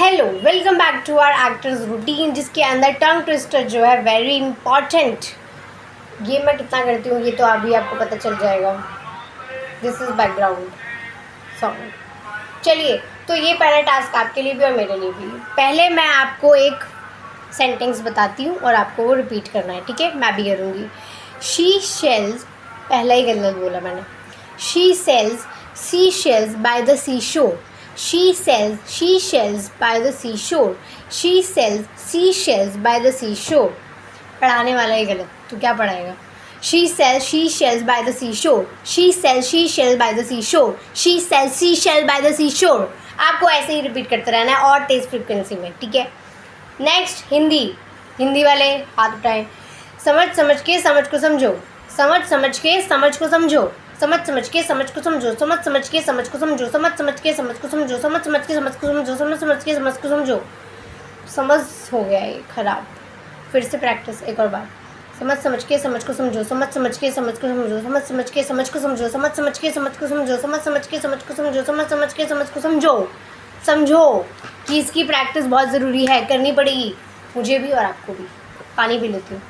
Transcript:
Hello, welcome back to our actors routine, जिसके अंदर tongue twister जो है वेरी इंपॉर्टेंट। ये मैं कितना करती हूँ ये तो अभी आपको पता चल जाएगा। This is background song. चलिए, तो ये पहला टास्क आपके लिए भी और मेरे लिए भी। पहले मैं आपको एक सेंटेंस बताती हूँ और आपको वो रिपीट करना है, ठीक है? मैं भी करूँगी। शी शेल्स, पहला ही गलत बोला मैंने। She sells sea shells by the sea shore. She sells seashells by the seashore. She sells seashells by the seashore. पढ़ाने वाला ही गलत, तो क्या पढ़ाएगा? She sells seashells by the seashore. She sells seashells by the seashore. She sells seashells by the seashore. आपको ऐसे ही repeat करते रहना है और तेज फ्रिक्वेंसी में, ठीक है? नेक्स्ट हिंदी। हिंदी वाले हाथ उठाएं। समझ समझ के समझ को समझो। समझ समझ के समझ को समझो। समझ समझ के समझ को समझो। समझ समझ के समझ को समझो। समझ समझ के समझ को समझो। समझ समझ के समझ को समझो। समझ समझ के समझ को समझो। समझ हो गया ये खराब, फिर से प्रैक्टिस एक और बार। समझ समझ के समझ को समझो। समझ समझ के समझ को समझो। समझ समझ के समझ को समझो। समझ समझ के समझ को समझो। समझ समझ के समझ को समझो। समझ समझ के समझ को समझो। समझो कि इसकी प्रैक्टिस बहुत ज़रूरी है, करनी पड़ेगी मुझे भी और आपको भी। पानी पी लेती हूँ।